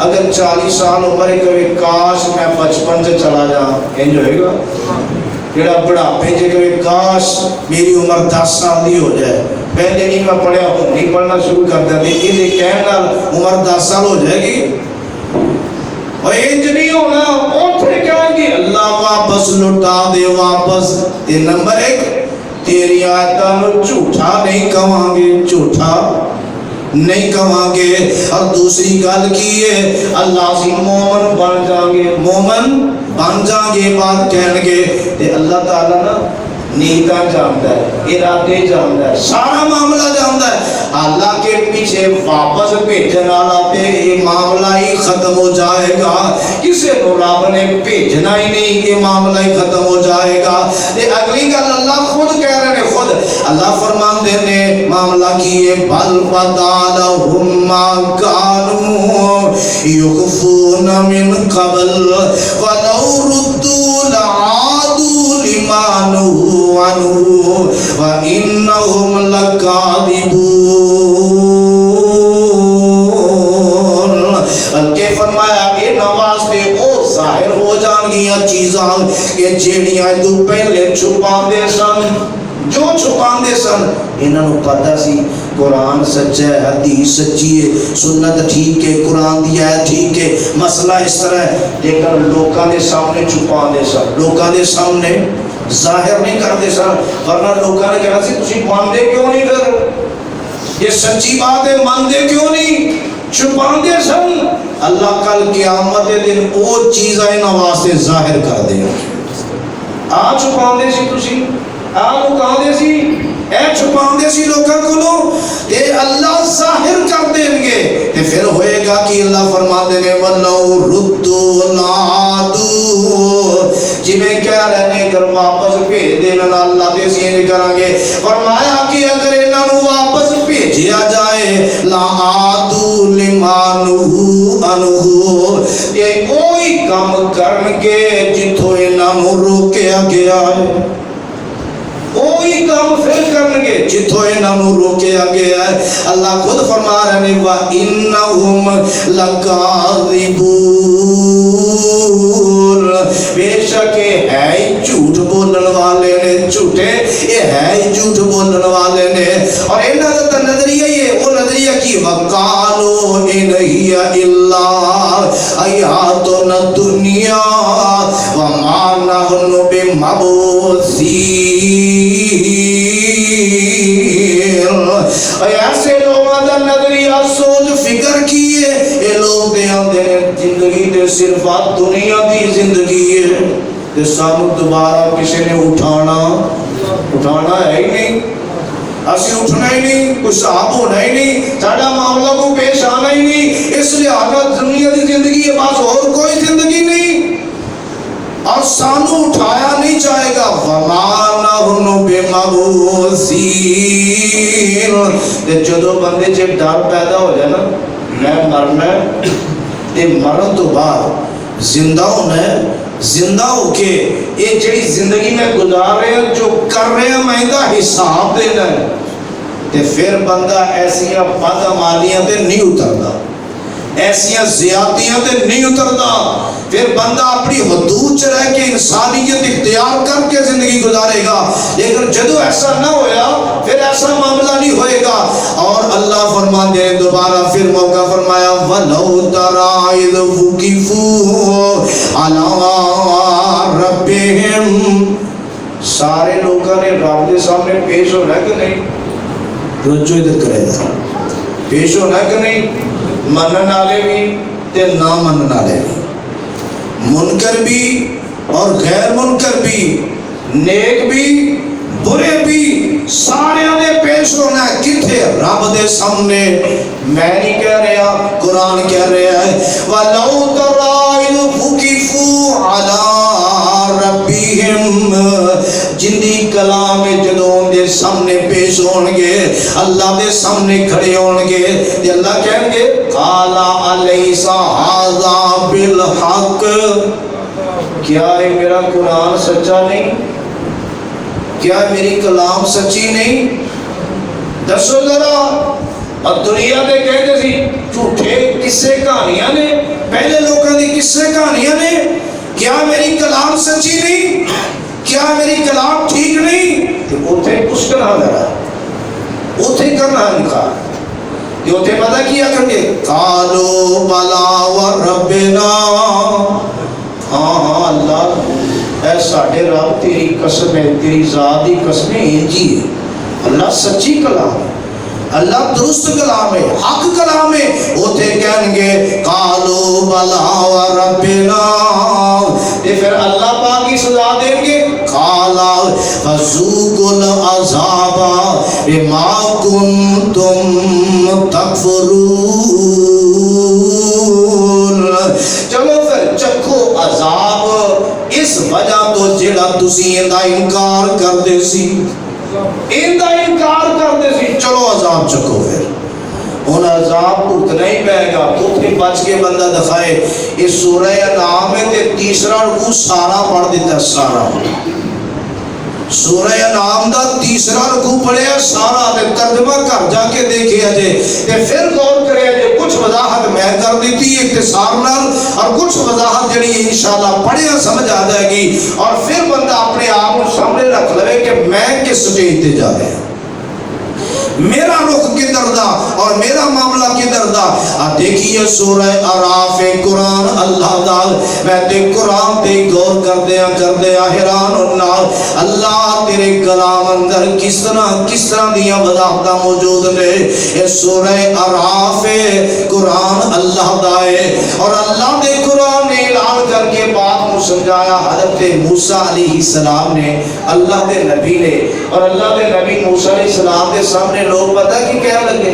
اگر 40 سال عمر کبھی کاش میں 55 سے چلا جاؤں، انج ہوئے گا؟ جڑا بڑھاپے جے کبھی کاش میری عمر 10 سال دی ہو جائے، پہلے نہیں میں پڑھیا ہوں، نہیں پڑھنا شروع کر دیا تھی، یہ کہنا عمر 10 سال ہو جائے گی اور انج نہیں ہونا۔ اور پھر کہیں گے اللہ واپس لٹا دے، واپس تے نمبر 1 تیری آیتاں نو جھوٹا نہیں کہاں گے، جھوٹا نہیں کہاں گے۔ اور دوسری گل کی ہے اللہ سی مومن بن جائیں گے، مومن بن جائیں گے، بات کہن گے تے اللہ تعالیٰ نا نیتاں جانتا ہے، ارادے جانتا ہے، سارا معاملہ جانتا ہے۔ اللہ کے پیچھے واپس بھیجنا لاتے یہ معاملہ ہی ختم ہو جائے گا، کسے کو رب نے بھیجنا ہی نہیں، یہ معاملہ ہی ختم ہو جائے گا۔ اگلی گل اللہ خود کہہ رہے ہیں، خود اللہ فرمان دینے معاملہ کیے بل بدا لہم ما کانوا یخفون من قبل ولو ردوا لعادوا لما نہوا عنہ وَإِنَّهُمْ لَكَاذِبُونَ۔ بلکہ فرمایا کہ نواز پہ او ظاہر ہو جان گیا چیزاں کہ جیڑیاں تو پہلے چھپا دے سن، جو چھپاندے سن انہاں نوں پتہ سی قرآن سچا ہے، حدیث سچی ہے، سنت ٹھیک ہے، قرآن دی آیت ٹھیک ہے، مسئلہ اس طرح ہے، لیکن لوکاں دے سامنے چھپاندے سن، لوکاں دے سامنے ظاہر نہیں کرتے سن، ورنہ لوکاں نے کہنا سی تسی مانتے کیوں نہیں پھر؟ یہ سچی بات ہے، مانتے کیوں نہیں؟ چھپاندے سن۔ اللہ کل قیامت دن او چیزاں انہاں واسطے ظاہر کر دے گا۔ آ چھپاندے سی تسی، آ لکاندے سی، اے چھپاندے سی لوکاں کولوں، تے اللہ ظاہر کر دیں گے، تے پھر ہوئے گا کہ اللہ فرماتے ہیں وَلَوْ رُدُّوا لَعَادُوا، جنہیں کہہ رہے ہیں اگر واپس بھیج دینا اللہ دے سین کریں گے، فرمایا کہ اگر انہاں نوں واپس بھیجیا جائے لَعَادُوا لِمَا نُهُوا عَنْهُ، یہ کوئی کام کرن گے جتھوں انہاں نوں روکیا گیا ہے، کوئی کام پھر کرن گے جتھوں انہاں نوں روکیا گیا ہے۔ اللہ خود فرما رہے ہیں وَإِنَّهُمْ لَكَاذِبُونَ، بے شک ہے جھوٹ بولن والے نے، جھوٹے یہ ہے جھوٹ بولن والے نے، اور انہاں دا نظریہ یہ وہ نظریہ کی وَقَالُوا إِنْ هِيَ إِلَّا حَيَاتُنَا الدُّنْيَا وَمَا نَحْنُ بِمَبْعُوثِينَ۔ ایسے لوگوں دا نظریہ سوچ فکر کیے، یہ لوگ دے آندے زندگی دے صرف دنیا دی زندگی ہے، تے سانو دوبارہ کسی نے اٹھانا ہے ہی نہیں، اسی اٹھنا ہی نہیں، کوئی صاحب ہونا ہی نہیں، ساڈا معاملہ کو پیش آنا ہی نہیں، اس لحاظ دنیا دی زندگی ہے بس، اور کوئی زندگی نہیں، اور سانو اٹھایا نہیں جائے گا۔ وَمَا نَحْنُ بِمَبْعُوثِينَ، جدو بندے جب ڈر پیدا ہو جائے نا میں مرنا ہے، تے مرن تو بعد زندہ ہونا ہے، زندہ ہو کے یہ جڑی زندگی میں گزار رہے ہیں جو کر رہے ہیں میں دا حساب دینا ہے، تے پھر بندہ ایسیاں بدعمالیاں تے نہیں اتردا، ایسیاں زیادتیاں تے نہیں اتردا، پھر بندہ اپنی حدود چ رہ کے انسانیت اختیار کر کے زندگی گزارے گا، لیکن جدو ایسا نہ ہویا پھر ایسا معاملہ نہیں ہوئے گا۔ اور اللہ فرماتے ہیں دوبارہ پھر موقع فرمایا وَلَوْ تَرَىٰ إِذْ وُقِفُوا عَلَىٰ رَبِّهِمْ، سارے لوگوں نے رب کے سامنے پیش ہونا کہ نہیں؟ توجہ ادھر کرے گا، پیش ہونا کہ نہیں؟ منن والے بھی تے نہ منن والے بھی، منکر بھی اور غیر منکر بھی، نیک بھی برے بھی، سارے نے پیش ہونا ہے کتھے؟ رب دے سامنے۔ میں نہیں کہہ رہا، قرآن کہہ رہا ہے وَلَوْ تَرَىٰ إِذْ وُقِفُوا عَلَىٰ رَبِّهِمْ، جندی کلام جدوں دے سامنے پیش ہون گے، اللہ دے سامنے کھڑے ہون گے، تے اللہ کہیں گے قَالَ أَلَيْسَ هَٰذَا بِالْحَقِّ، کیا ہے میرا قرآن سچا نہیں؟ کیا میری کلام سچی نہیں؟ دسو ذرا۔ اور دنیا دے کہتے سی جھوٹے قصے کہانیاں نے، پہلے لوگوں دی قصے کہانیاں نے، کیا میری کلام سچی نہیں؟ کیا میری کلام ٹھیک نہیں؟ تو اوتھے کچھ کرنا ذرا، اوتھے کرنا انکار، کہ اوتھے پتہ کیا کرنگے قالوا بلا وربنا، ہاں اللہ اے ساڑھے رب تیری قسم ہے، تیری ذات کی قسم انجی ہے، اللہ سچی کلام ہے، اللہ درست کلام ہے، حق کلام ہے، ہوتے کہیں گے قالوا بلا وربنا، تے پھر اللہ پاک کی سزا دیں گے قالا فذوقوا العذاب بما کنتم تکفرون، چلو پھر چکھو عذاب اس وجہ تو جڑا تسی اندا انکار کردے سی، اندا انکار کردے سی، چلو عذاب چکھو پھر، ان عذاب اتنا ہی پہے گا، اتنے بچ کے بندہ دکھائے۔ اس سورہ انعام میں تے تیسرا رکوع سارا پڑھ دیتا ہے، سارا سورہ انعام دا تیسرا رکوع پڑھے سارا، تے ترجمہ کر جا کے دیکھے اجے، تے پھر غور کرے اجے، کچھ وضاحت میں کر دیتی اختصار نال، اور کچھ وضاحت جڑی انشاءاللہ پڑھے سمجھ آ جائے گی، اور پھر بندہ اپنے آپ کو سامنے رکھ لے کہ میں کے سٹیج تے جا رہے ہیں. میرا رخ کدھر دا اور میرا معاملہ کدھر دا. دیکھیے سورہ اعراف قرآن اللہ دال میں تے قرآن تے غور کردیا حیران ہونا. اللہ تیرے کلام اندر کس طرح دیاں وضاحتاں موجود نے. یہ سورہ اعراف قرآن اللہ دا ہے اور اللہ دے قرآن نے اعلان کر کے بات کو سمجھایا. حضرت موسیٰ علیہ السلام نے اللہ دے نبی نے اور اللہ دے نبی موسیٰ علیہ السلام دے سامنے لوگ پتہ کی کہہ لگے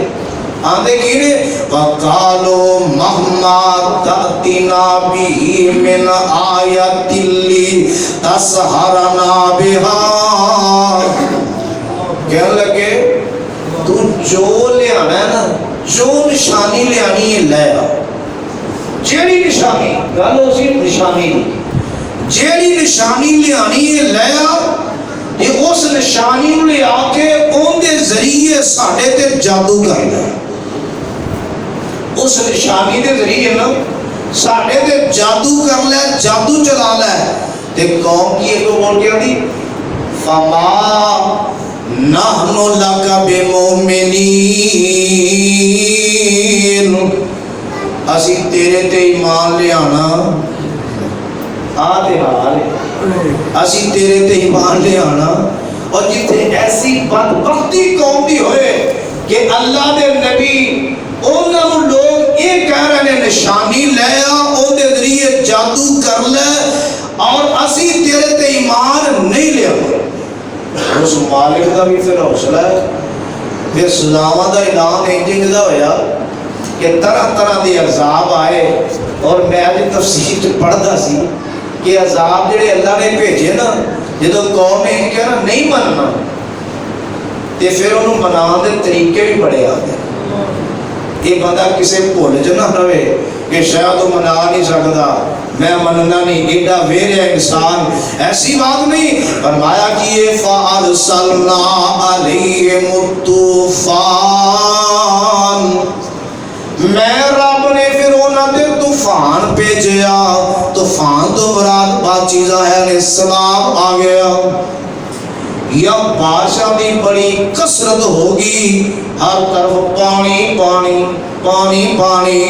آندے کی نے وَقَالُوا مَهْمَا تَأْتِنَا بِهِ مِنْ آيَةٍ لِتَسْحَرَنَا بِهَا. کہہ لگے تو جو لے آنا ہے نا جو نشانی لے آنی ہے لے آ. جیڑی نشانی گل اسی نشانی جیڑی نشانی لے آنی ہے لے آ. یہ اس نشانی لے آ کے ان دے ذریعے ساڑھے تے جادو کر لے. اس نشانی دے ذریعے نا ساڑھے تے جادو کر لے جادو چلا لے. تے قوم کی ایک بول کے دی فَمَا نَحْنُ لَكَ بِمُؤْمِنِينَ. اسی تیرے تے ایمان لے آنا آدھے حال اسی تیرے تے ایمان لے آنا. اور جتنے ایسی بدبختی قوم دی ہوئے کہ اللہ دے نبی انہوں لوگ یہ کہہ رہے ہیں نشانی لے آ ان دے ذریعے جادو کر لے اور اسی تیرے تے ایمان نہیں لے آئے. اس مالک دا بھی پھر حوصلہ ہے. پھر سزاواں دا اعلان انجنگ دا ہویا کہ طرح طرح دی عذاب آئے. اور میں بھی تفسیر پڑھدا سی کہ عذاب جڑے اللہ نے بھیجے نا جدو قوم نے کہنا نہیں مننا تے پھر انہوں منان دے طریقے بھی بڑے آتے. یہ بندہ کسے بھول جو نہ رہے کہ شاید وہ منا نہیں سکتا میں مننا نہیں ایڈا ویریا انسان. ایسی بات نہیں. فرمایا کہ یہ فَأَرْسَلْنَا عَلَيْهِمُ الطُّوفَانَ. میں رب نے پھر انہوں نے طوفان بھیجیا. طوفان تو مراد بات چیزاں ہے السلام آ گیا. یا بادشاہ دی بڑی کثرت ہوگی ہر طرف پانی پانی پانی پانی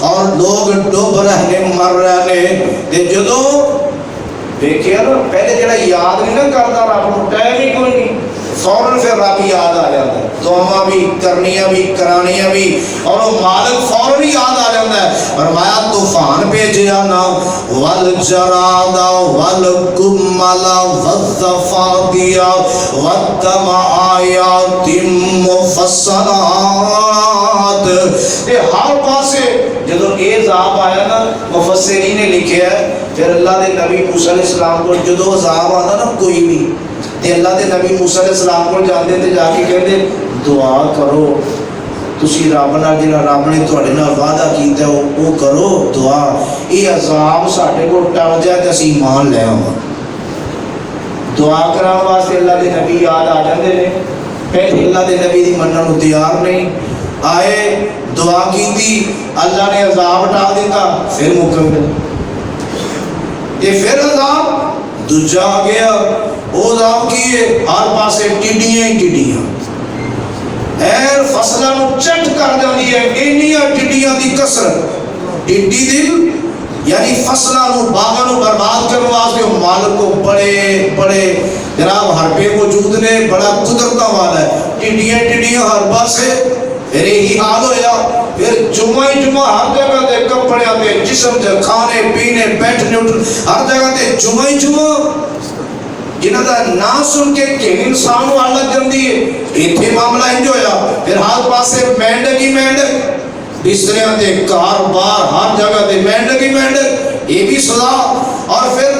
اور لوگ ڈوب رہنے مر رہنے. تے جدو دیکھیا نا پہلے جڑا یاد نہیں نہ کرتا رب کو ٹائم ہی کوئی نہیں فوراً پھر رب یاد آ جاتا ہے. دعا بھی کرنیاں بھی کرانیاں بھی اور وہ مالک فوراً ہی یاد آ جاتا ہے. فرمایا طوفان بھیجیا نا والجراد والقمل والضفادع والدم آیات مفصلات. یہ ہر پاسے جدو اے عذاب آیا نا مفسرین نے لکھیا ہے پھر اللہ دے نبی موسیٰ علیہ السلام کو جدو عذاب آتا نا کوئی بھی تے اللہ دے نبی موسیٰ علیہ السلام کو جاندے تے جا کے کہتے دعا کرو تسی رب نال جڑا رب نے تواڈے نال وعدہ کیتا ہے وہ کرو دعا. یہ عذاب ساڈے کول ٹل جائے تے اسی ایمان لے آواں. دعا کران واسطے اللہ دے نبی یاد آ جاندے نے. پہلے اللہ دے نبی دی منن نوں تیار نہیں آئے دعا کیتی اللہ نے عذاب ٹال دیتا پھر مکمل. یہ پھر عذاب دوجا آ گیا. وہ عذاب کیے ہر پاسے ٹڈیاں ہی ٹڈیاں ایر فصلوں کو چٹ کر جاتی ہے. انیاں ٹڈیاں دی کثرت ٹڈی دل یعنی فصلوں کو باغوں کو برباد کرنے واسطے مالک کو بڑے بڑے جناب حربے موجود نے بڑا قدرتاں والا ہے. ٹڈیاں ٹڈیاں ہر پاسے پھر یہی حال ہویا. پھر جمعہ ہر جگہ تے کپڑے تے جسم تے کھانے پینے بیٹھنے اٹھنے ہر جگہ تے جمعہ جنہاں دا نام سن کے کہ انسان کو حالت جمدی ہے. ایتھے معاملہ انج ہویا. پھر ہر پاسے مینڈک ہی مینڈک بستریاں تے کاروبار ہر جگہ تے مینڈک ہی مینڈک یہ بھی سزا. اور پھر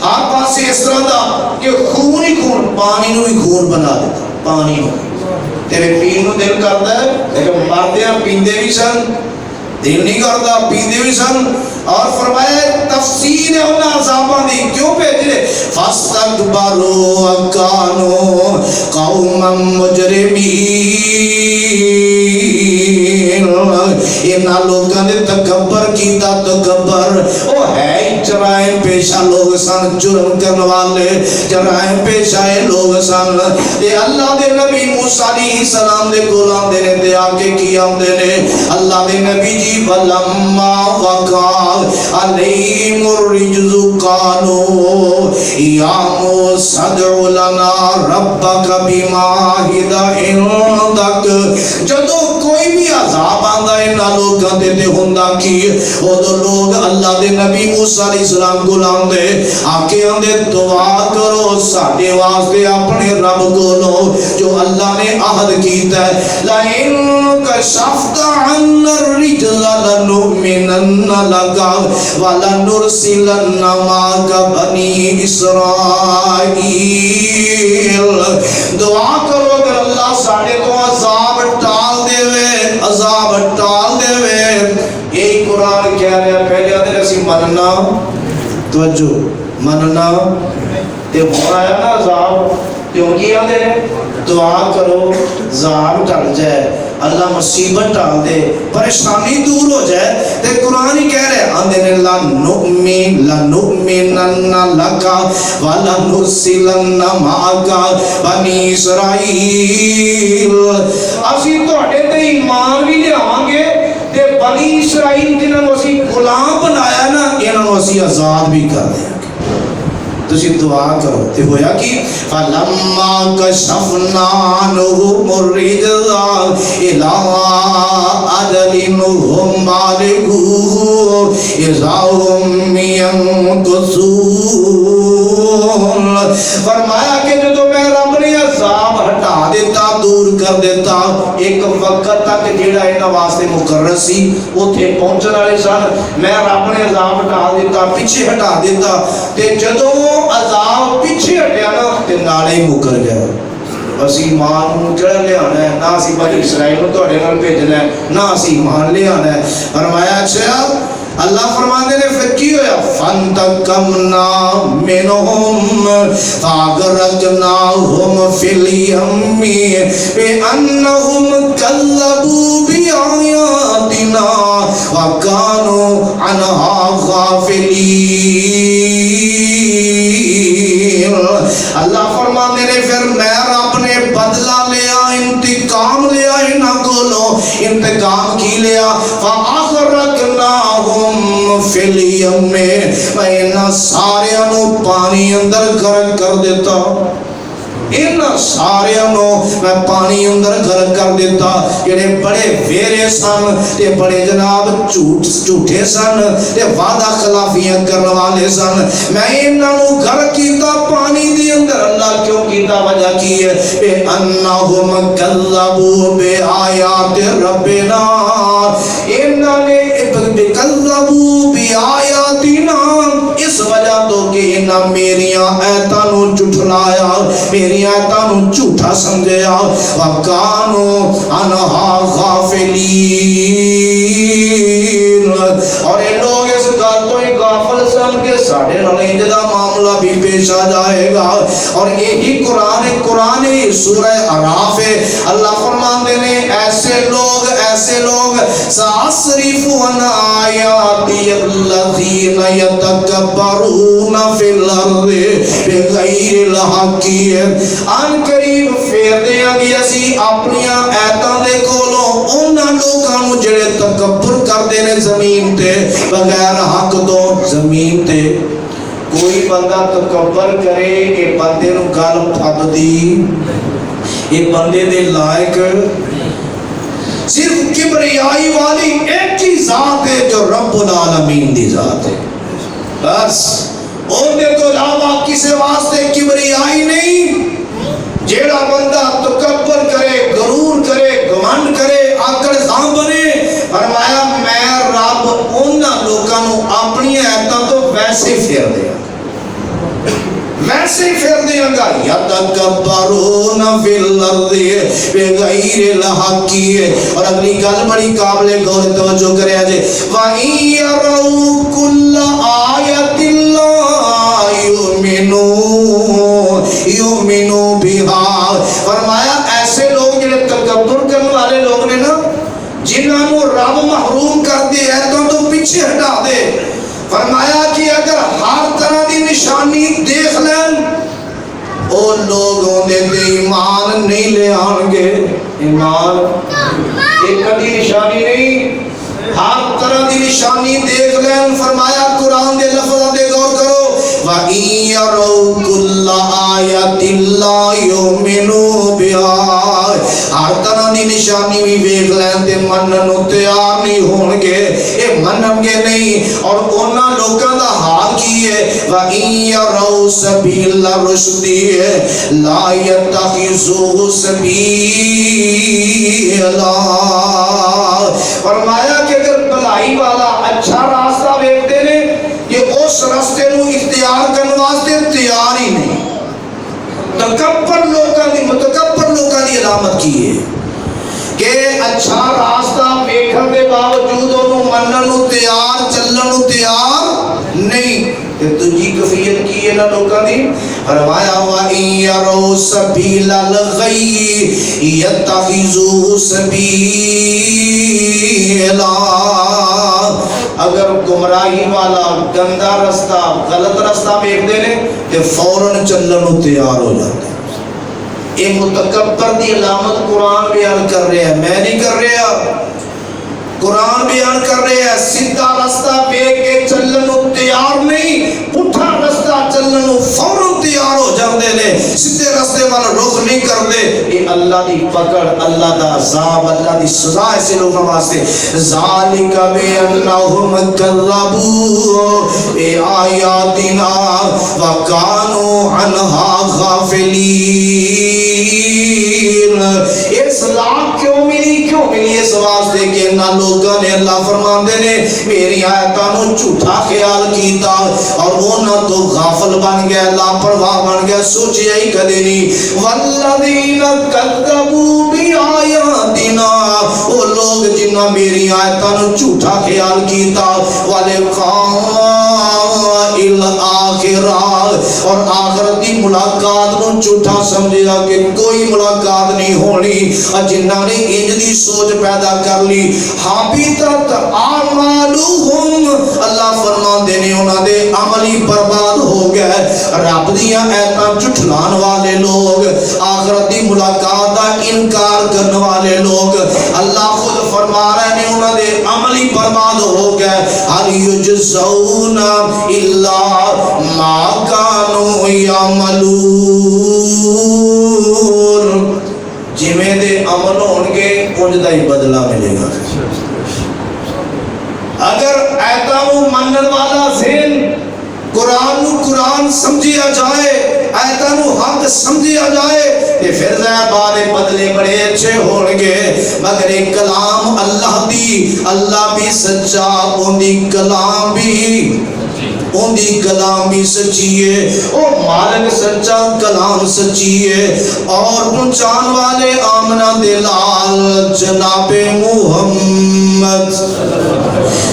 ہر پاسے اس طرح دا کہ خون ہی خون پانی نو ہی خون بنا دیتا. پانی نو تیرے پین نو دل کرتا ہے لیکن مردیاں پیندے بھی سن دل نہیں کرتا پیندے بھی سن. اور فرمایا تفسیر ہے انہاں عذاباں دی کیوں بھیجے فاستكبروا وكانوا قوما مجرمين. انہاں لوکاں نے تکبر کیتا. تکبر او ہے جرائم پیشہ لوگ سن، جرم کرنے والے جرائم پیشہ لوگ سن، تے اللہ دے نبی موسیٰ علیہ السلام دے کولان دے نے تے آکے کیا دے نے اللہ دے نبی جی وَلَمَّا وَقَعَ عَلَيْهِمُ الرِّجْزُ قَالُوا يَا مُوسَى ادْعُ لَنَا رَبَّكَ بِمَا عَهِدَ عِندَكَ جدو کوئی بھی عذاب آندا ہے نہ لوگاں دے تے ہوندا کی او دو لوگ اللہ دے نبی موسیٰ علیہ السلام کو لاندے آکے آندے دعا کرو ساڈے واسطے اپنے رب کو لو جو اللہ نے عہد کیتا ہے لَإِن كَشَفْتَ عَنَّا الرِّجْزَ لَنُؤْمِنَنَّ لَكَ وَلَنُرْسِلَنَّ مَعَكَ بَنِي إِسْرَائِيلَ دعا کرو اگر اللہ ساڑھے تو عذاب ٹال دے وے عذاب ٹال دے وے یہی قرآن کہہ رہے ہیں پہلے آدھے رسی مننا توجہ مننا تے بھرایا نا عذاب کیوں کیا دے دعا کرو عذاب ٹل جائے اللہ مصیبت ٹال دے پریشانی دور ہو جائے تے قرآن ہی کہہ رہے آندے نے لَنُؤْمِنَنَّ لَكَ وَلَنُرْسِلَنَّ مَعَكَ بَنِي إِسْرَائِيلَ اسی توڑے تے ایمان بھی لے آنگے تے بنی اسرائیل جنہوں نے اسی غلام بنایا نا انہوں نے اسی آزاد بھی کر دیا تو اسی دعا کرو تے ہویا کی فَلَمَّا كَشَفْنَا عَنْهُمُ الرِّجْزَ إِلَىٰ أَجَلٍ هُمْ بَالِغُوهُ إِذَا هُمْ يَنكُثُونَ فرمایا کہ جو میں رب نے عذاب ہٹا دیتا دور کر دیتا ایک وقت تک جیڑا انہاں واسطے مقرر سی اوتھے پہنچن والے سن میں رب نے عذاب ہٹا دیتا پیچھے ہٹا دیتا تے جدوں عذاب پیچھے ہٹیا نا تے نالے مکر گیا اسی ایمان کہڑا لے آنا ہے نہ اسی بنی اسرائیل کو تواڈے نال بھیجنا ہے نہ اسی ایمان لے آنا ہے فرمایا اچھا اللہ فرماندے نے پھر کی ہویا فانتقمنا منہم فاغرقناہم فی الیم بانہم کذبوا بآیاتنا وکانوا عنہا غافلین اللہ فرماندے نے پھر میں رب نے بدلہ لیا انتقام لیا انہاں کولوں انتقام کی لیا فاغرقناہم فی الیم میں انہاں سارے انو پانی اندر غرق کر دیتا ان سارے میں پانی اندر غرق کر دیتا جڑے بڑے ویرے سن تے بڑے جناب جھوٹے سن تے وعدہ خلافیاں کرنے والے سن میں انہاں نو غرق کیتا پانی دے اندر اللہ کیوں کیتا وجہ کی ہے بے انہم کذبوا بے آیات ربنا انہاں نے کذبوا بے آیاتنا اس وجہ تو کہ انہاں میریاں آیاتاں نو جھٹلایا میری آیاتاں جھوٹا سمجھیا وَقَانُوا عَنْهَا غَافِلِينَ اور یہ لوگ اس گل تو ہی غافل سن کے ساڑھے نالیں جدا معاملہ بھی پیش آ جائے گا اور یہی قرآن سورہ اعراف ہے اللہ فرماندے نے ایسے لوگ سَأَصْرِفُ عَنْ آیَاتِیَ الَّذِينَ يَتَكَبَّرُونَ فِي الْأَرْضِ بِغَيْرِ الْحَقِّ ان قریب پھیر دیاں گی اسی اپنیاں ایتاں دے کولوں انہاں لوکاں نوں جڑے تکبر کردے نے زمین تے بغیر حق تو زمین تے کوئی بندہ تکبر کرے کہ بندے نوں گل پھبدی یہ بندے دے لائق صرف کبریائی والی ایک ہی ذات ہے جو رب العالمین دی ذات ہے بس اور دے تو علاوہ کسی واسطے کبریائی نہیں جیڑا بندہ تکبر کرے غرور کرے گھمنڈ کرے آکڑ خاں بنے فرمایا میں رب انہاں لوکاں نوں اپنی ایتاں تو ویسے پھیر دیا ویسے پھیر دیا گا یتکبرون فی الارض بغیر الحق اور اگلی گل بڑی قابل غور توجہ کرے جے وَإِن يَرَوْا كُلَّ آیَةٍ لَا یؤمنوا بِهَا فرمایا ایسے لوگ جنہیں تکبر کرنے والے لوگ نے نا جنہاں کو رب محروم کر دے ایتوں تو پیچھے ہٹا دے فرمایا کہ کہ اگر ہر طرح دی نشانی دیکھ لیں او لوگوں دے ایمان نہیں لے آن گے. ایمان ایک کدی نشانی نہیں، ہر طرح دی نشانی دیکھ لیں. فرمایا قرآن دے لفظوں دے غور کرو، وَإِن يَرَوْا كُلَّ آيَةٍ لَا يُؤْمِنُوا بِهَا. ہر طرح دی نشانی بھی دیکھ لیں تے منن نوں تیار نہیں ہون گے، اے منن گے نہیں. اور انہاں لوکاں دا حال کی ہے، وَإِن يَرَوْا سَبِيلَ الرُّشْدِ لَا يَتَّخِذُوهُ سَبِيلًا. فرمایا کہ اگر بھلائی والا اچھا راستہ دیکھتے ہیں یہ اس راستے نو اختیار کرنے واسطے تیار ہی نہیں. تکبر لوکاں دی علامت کی ہے کہ اچھا راستہ دیکھن دے باوجود انہوں منن نو تیار، چلن نو تیار نہیں. تجھی کفیت کی ہے نا لوکاں دی. فرمایا وَإِن يَرَوْا سَبِيلَ الْغَيِّ يَتَّخِذُوهُ سَبِيلًا. اگر گمراہی والا گندا رستہ، غلط رستہ دیکھتے ہیں کہ فوراً چلن نو تیار ہو جاتے ہیں. یہ متکبر دی علامت قرآن بیان کر رہے ہیں، میں نہیں کر رہا. قرآن بیان کر رہے ہیں سیدھا رستہ دیکھ کے چلن نو تیار نہیں، پٹھا رستہ چلن نو فوراً تیار ہو جاندے نے، سیدھے رستے والا رخ نہیں کرتے. یہ اللہ دی پکڑ، اللہ دا عذاب، اللہ دی سزا ایسے لوگوں واسطے. ذالک بانہم کذبوا بآیاتنا وکانوا عنہا غافلین. اس لاکھ کیوں ملی اس واسطے کہ نہ لوگوں نے، اللہ فرماندے نے میری آیتاں نو جھوٹا خیال کیتا اور انہاں تو غافل بن گئے، لاپرواہ بن گئے، سوچیا ہی کدے نہیں. والذین کذبوا بآیاتنا، وہ لوگ جنہاں میری آیتاں نو جھوٹا خیال کیتا، ولقاء الآخرہ، اور آخرت دی ملاقات نو جھوٹا سمجھیا کہ کوئی ملاقات نہیں ہونی. جنہاں نے انج دی سوچ پیدا کر لی، حبطت اعمالہم، اللہ فرماندے نے انہاں دے عمل ہی برباد ہو گئے. رب دیاں ایتاں جھٹلان والے لوگ، آخرت دی ملاقات دا انکار کرنے والے لوگ، اللہ خود فرما رہے ہیں انہاں دے عمل ہی برباد ہو گئے. ہل یجزون الا ما کانوا یعملون. جویں دے عمل ہون گے انج دا ہی بدلہ ملے گا. اگر ایتاں نو منن والا ذہن قرآن نو قرآن سمجھیا جائے، ایتاں نو حق سمجھیا جائے، تے پھر زیبارے بدلے بڑے اچھے ہون گے. مگر ایک کلام اللہ دی، اللہ بھی سچا، ان دی کلام بھی سچی ہے، او مالک سچا، کلام سچی ہے. اور پہنچان والے آمنہ دلال جناب محمد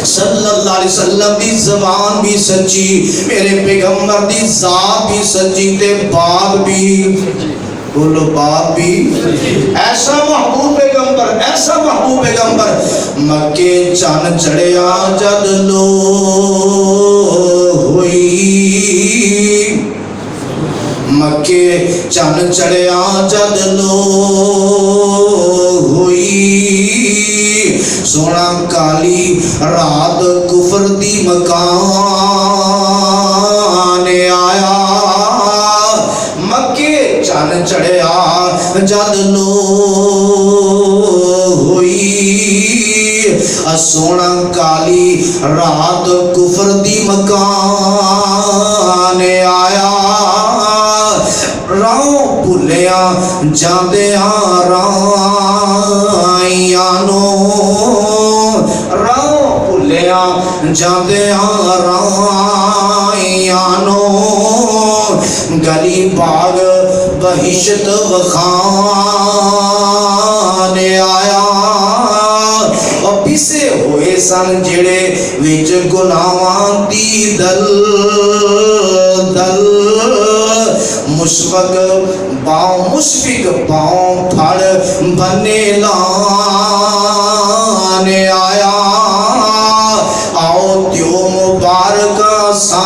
صلی اللہ علیہ وسلم دی زبان بھی سچی، میرے پیغمبر دی ذات بھی سچی، تے بات بھی، بولو بات بھی. ایسا محبوب پیغمبر، ایسا محبوب پیغمبر. مکے چان چڑھیا جد لو ہوئی، مکے چان چڑھیا جد لو ہوئی، سونا کالی رات کفر دی مکان آیا. مکے چان چڑھیا جد لو ہوئی، سونا کالی رات کفر دی مکان آیا. راہ بھولیاں جاندیاں رائیانو، راہ بھولیاں جاندیاں رائیانو، گلی باغ بہشت وخان آیا. اور پیسے ہوئے سن جڑے وچ گناہاں دی دل مشفق باؤں پھڑ بنے لانے آیا. آؤ دیو مبارکہ سان